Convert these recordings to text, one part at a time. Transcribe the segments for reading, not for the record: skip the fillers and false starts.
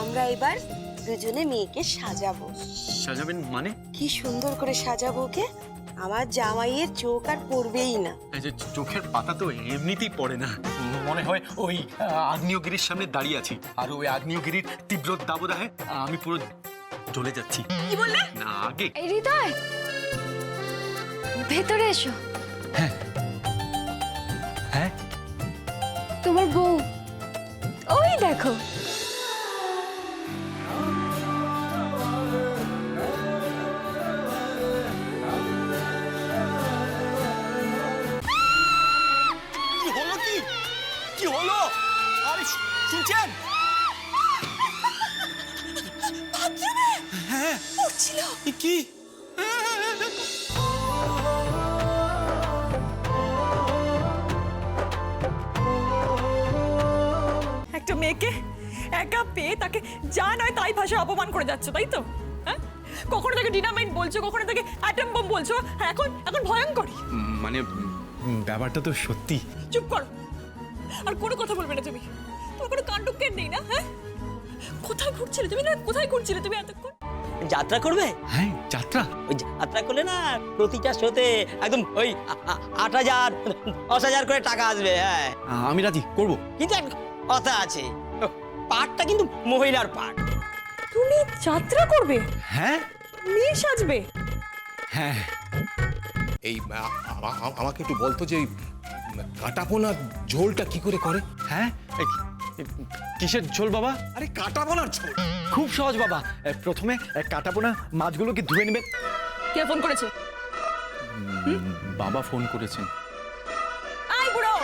আমরা এবার দুজনে মেয়েকে সাজাবো। সাজাবেন মানে? কি সুন্দর করে সাজাবো ওকে, আমার জামাইয়ের চোখ আর পড়বেই না। এই যে চোখের পাতা তো এমনিতেই পড়ে না, মনে হয় ওই আগ্নেয়গিরির সামনে দাঁড়িয়ে আছি, আর ওই আগ্নেয়গিরির তীব্র দাবদাহে আমি পুরো জ্বলে যাচ্ছি। কি বললে? না আগে এই হৃদয়, ভেতরে এসো। হ্যাঁ হ্যাঁ, তোমার বউ ওই দেখো। কি হলো? আরে শুনছেন? হ্যাঁ উঠছিল কি? একটা মেয়েকে একা পেয়ে তাকে যা নয় তাই ভাষায় অপমান করে যাচ্ছ, তাই তো? হ্যাঁ, কখনো তাকে ডিনামাইট বলছো, কখনো তাকে অ্যাটম বোম বলছো, আর এখন ভয়ঙ্করী। মানে ব্যাপারটা তো সত্যি। চুপ করো, আর কোনো কথা বলবে না তুমি। তোমার কোনো কাণ্ডজ্ঞান নেই না? হ্যাঁ, কোথায় ঘুরছিলে তুমি? না কোথায় ঘুরছিলে তুমি এতক্ষণ? যাত্রা করবে? হ্যাঁ যাত্রা। ওই যাত্রা করলে না প্রতিটা শোতে একদম ওই 8,000 10,000 করে টাকা আসবে। হ্যাঁ আমি রাজি করব, কিন্তু একটা কথা আছে, পাঠটা কিন্তু মহিলার পাঠ। তুমি যাত্রা করবে? হ্যাঁ মেয়ে সাজবে? হ্যাঁ। এই আমাকে একটু বলতো যে কাটাপোনা ঝোলটা কি করে করে? হ্যাঁ কিসের ঝোল বাবা? আরে কাটাপোনার ঝোল। খুব সহজ বাবা, প্রথমে কাটাপোনা মাছগুলোকে ধুয়ে নেবেন। কে ফোন করেছে? বাবা ফোন করেছেন। আই বুড়ো,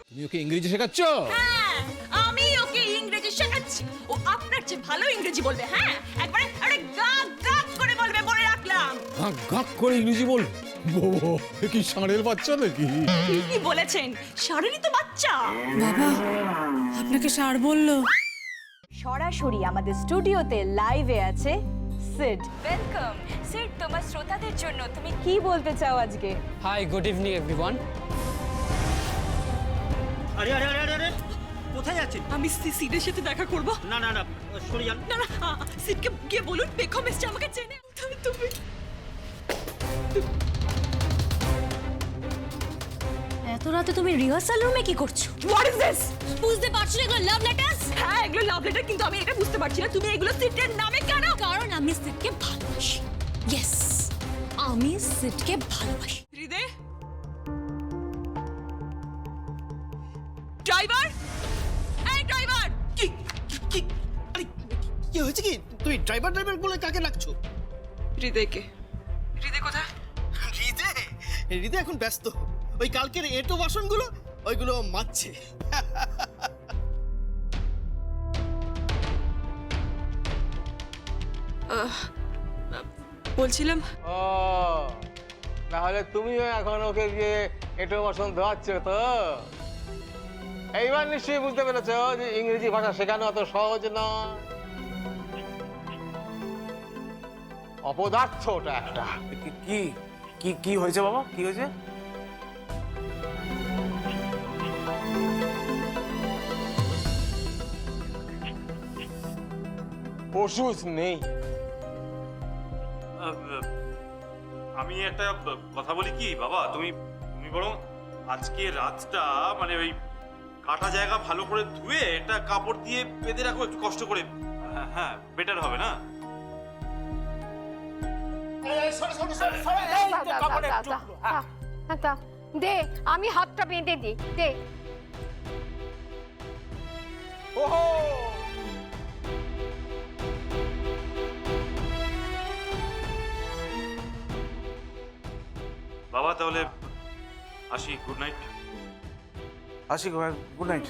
তুমি ওকে ইংরেজি শেখাচ্ছ? হ্যাঁ আমি ওকে ইংরেজি শেখাচ্ছি। ও আপনার চেয়ে ভালো ইংরেজি বলবে। হ্যাঁ, একবারে আরে গাক গাক করে বলবে, বলে রাখলাম। গাক গাক করে ইংরেজি বল? কি ষাঁড়ের বাচ্চা নাকি? ঠিকই বলেছেন, ষাঁড়েরই তো বাচ্চা। বাবা আপনাকে ষাঁড় বললো? সরাসরি আমাদের স্টুডিওতে লাইভে আছে সিড। ওয়েলকাম সিড, তোমার শ্রোতাদের জন্য তুমি কি বলতে চাও আজকে? Hi, good evening everyone. আরে আরে আরে আরে কোথায় যাচ্ছেন? আমি সিডের সাথে দেখা করব। না না না, সরে যান। না না, সিডকে গিয়ে বলুন বেগম এসছে, আমাকে চেনে। তুমি এত রাতে তুমি রিহার্সাল রুমে কি করছো? What is this? বুঝতে পারছো না এগুলো লাভ লেটার্স? হ্যাঁ এগুলো লাভ লেটার, কিন্তু আমি এটা বুঝতে পারছি না তুমি এগুলো সিডের নামে কেন? কারণ আমি সিডকে ভালোবাসি। ইয়েস, আমি সিডকে ভালোবাসি। হৃদয়, ড্রাইভার, এই ড্রাইভার। কি কি আরে কি হয়েছে? কি তুই ড্রাইভার ড্রাইভার বলে কাকে রাখছো? হৃদয়কে। হৃদয় কোথায়? হৃদয় এখন ব্যস্ত, ওই কালকের এঁটো বাসনগুলো ওইগুলো মাজছে। বলছিলাম ও, তাহলে তুমিও এখন ওকে গিয়ে এঁটো বাসন ধোয়াচ্ছ তো? এইবার নিশ্চয়ই বুঝতে পেরেছ যে ইংরেজি ভাষা শেখানো অত সহজ নয়। অপদার্থ ওটা একটা। কি কি কি হয়েছে বাবা? কি হয়েছে? ওষুধ নেই। আমি একটা কথা বলি কি বাবা, তুমি বরং আজকে রাতটা মানে ওই কাটা জায়গা ভালো করে ধুয়ে একটা কাপড় দিয়ে বেঁধে রাখো একটু কষ্ট করে। হ্যাঁ বেটার হবে না? দে, আমি হাতটা বেঁধে দিই। দে। ওহো, বাবা তাহলে আসি, গুড নাইট। আসি, গুড নাইট।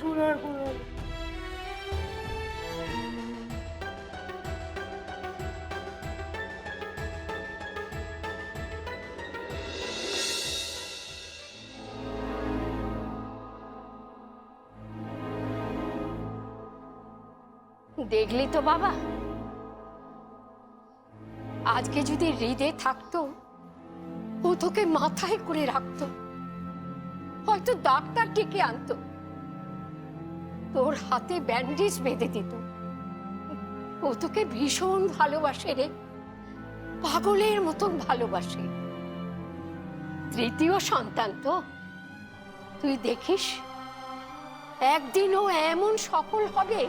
দেখলি তো বাবা, আজকে যদি হৃদয় থাকতো ও তোকে মাথায় করে রাখতো, হয়তো ডাক্তার ডেকে আনতো, তোর হাতে ব্যান্ডেজ বেঁধে দিত, ও তোকে ভীষণ ভালোবাসে রে, পাগলের মতন ভালোবাসে। তৃতীয় সন্তান তো, তুই দেখিস একদিন ও এমন সফল হবে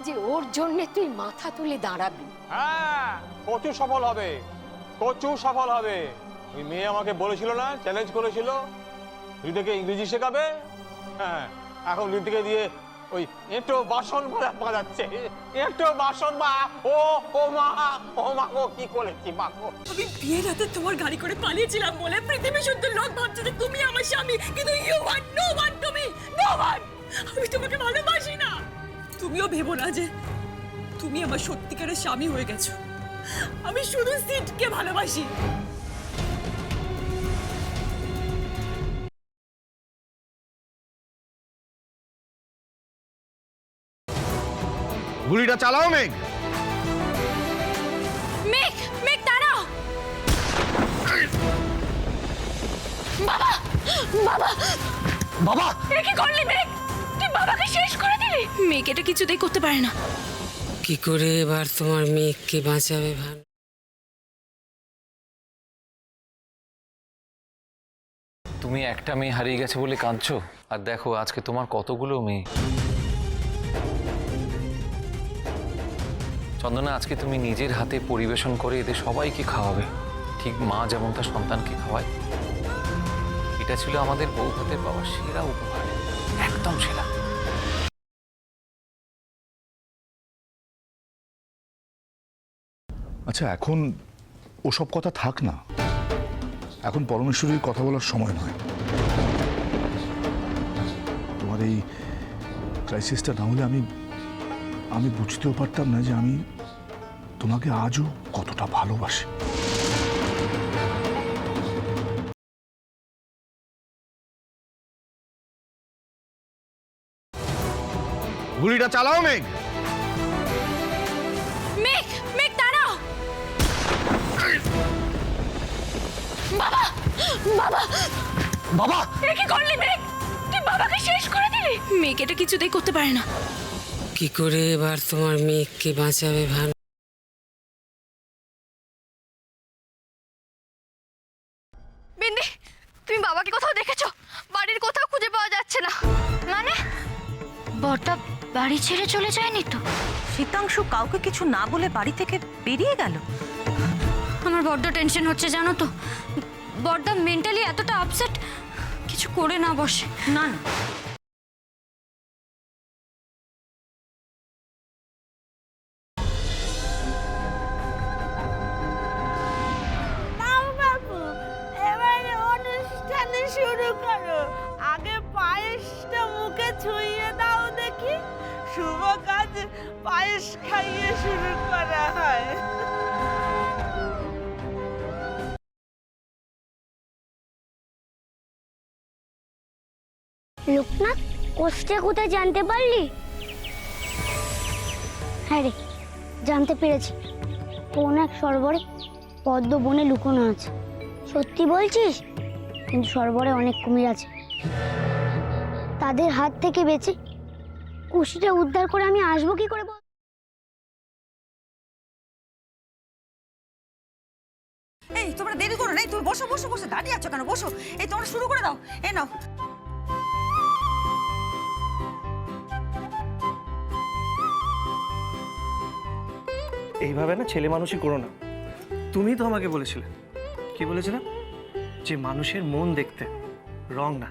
যে ওর জন্যে তুই মাথা তুলে দাঁড়াবি। হ্যাঁ, প্রচুর সফল হবে, প্রচুর সফল হবে। ওই মেয়ে আমাকে বলেছিল না, চ্যালেঞ্জ করেছিল ঋতিকে ইংরেজি শেখাবে। হ্যাঁ, এখন ঋতিকে দিয়ে ওই একটু বাসন বাজাচ্ছে, একটু বাসন মা। ও ও মা, ও মা গো, কি করেছি মা গো। আমি বিয়ের রাতে তোমার গাড়ি করে পালিয়েছিলাম বলে পৃথিবী শুদ্ধ লোক ভাবছে যে তুমি আমার স্বামী, কিন্তু you want no one to me, no one. আমি তোমাকে ভালোবাসি না। তুমিও ভেবো না যে তুমি আমার সত্যিকারের স্বামী হয়ে গেছো। আমি শুধু সিটকে ভালোবাসি। গুলিটা চালাও মেঘ। মেঘ, মেঘ দাঁড়াও। বাবা, বাবা, বাবা, এ কি করলি মেঘ? তুই বাবাকে শেষ করে দিলি। মেঘ এটা কিছুতেই করতে পারে না। কি করে এবার তোমার মেয়েকে বাঁচাবে ভান? তুমি একটা মেয়ে হারিয়ে গেছে বলে কাঁদছো, আর দেখো আজকে তোমার কতগুলো মেয়ে। চন্দনা, আজকে তুমি নিজের হাতে পরিবেশন করে এদের সবাইকে খাওয়াবে, ঠিক মা যেমন তার সন্তানকে খাওয়ায়। এটা ছিল আমাদের বউ হাতে পাওয়া সেরা উপহার, একদম সেরা। আচ্ছা, এখন ওসব কথা থাক না, এখন পরমেশ্বরীর কথা বলার সময় নয়। তোমার এই ক্রাইসিসটা না হলে আমি বুঝতেও পারতাম না যে আমি তোমাকে আজও কতটা ভালোবাসি। গুলিটা চালাও মেঘ। মেঘ, মেঘ দাঁড়াও। বাবা, বাবা, বাবা, এ কি করলি মেঘ? তুই বাবাকে শেষ করে দিলি। মেঘ এটা কিছুতেই করতে পারে না। কি করে এবার তোমার মেয়েকে বাঁচাবে ভান? বিন্দি, তুমি বাবাকে কোথাও দেখেছো? বাড়ির কোথাও খুঁজে পাওয়া যাচ্ছে না। মানে বড়টা বাড়ি ছেড়ে চলে যায়নি তো? শীতাংশু কাউকে কিছু না বলে বাড়ি থেকে বেরিয়ে গেল। আমার বড্ড টেনশন হচ্ছে জানো তো। বড়দা মেন্টালি এতটা আপসেট, কিছু করে না বসে। না না, অনুষ্ঠানে শুরু করো। আগে পায়েসটা মুখে ছুঁয়ে দাও দেখি। শুভ কাজ পায়েস খাইয়ে শুরু করা হয়। লোকনাথ, কোষ্ঠে কোথায় জানতে পারলি? হ্যাঁ রে, জানতে পেরেছি। কোন এক সরোবরে পদ্ম বনে লুকোনো আছে। সত্যি বলছিস? কিন্তু সরোবরে অনেক কুমির আছে, তাদের হাত থেকে বেঁচে কুশিটা উদ্ধার করে আমি আসবো কি করে বল? এই তোমরা দেরি করো না, তুমি বসো বসো বসো, দাঁড়িয়ে আছো কেন? বসো, এই তোমরা শুরু করে দাও। এই নাও। এইভাবে না ছেলে মানুষই করো না। তুমি তো আমাকে বলেছিলে, কি বলেছিলে? যে মানুষের মন দেখতে, রং না।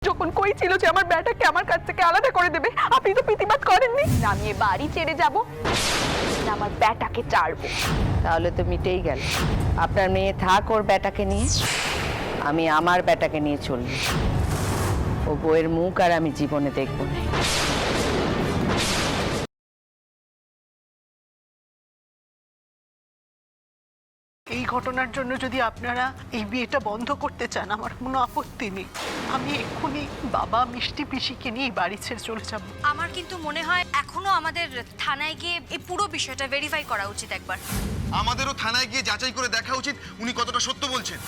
যখন কই ছিল যে আমার ব্যাটাকে আমার কাছ থেকে আলাদা করে দেবে, আপনি তো প্রতিবাদ করেননি। আমি এ বাড়ি ছেড়ে যাব, আমার ব্যাটাকে ছাড়বো। তাহলে তো মিটেই গেল। আপনার মেয়ে থাক ওর ব্যাটাকে নিয়ে, আমি আমার ব্যাটাকে নিয়ে চলবো। ও বউয়ের মুখ আর আমি জীবনে দেখবো না। এই ঘটনার জন্য যদি আপনারা এই বিয়েটা বন্ধ করতে চান, আমার কোনো আপত্তি নেই। আমি এক্ষুনি বাবা মিষ্টি পিসিকে নিয়ে বাড়ি ছেড়ে চলে যাব। আমার কিন্তু মনে হয় এখনো আমাদের থানায় গিয়ে এই পুরো বিষয়টা ভেরিফাই করা উচিত একবার। আমাদেরও থানায় গিয়ে যাচাই করে দেখা উচিত উনি কতটা সত্য বলছেন।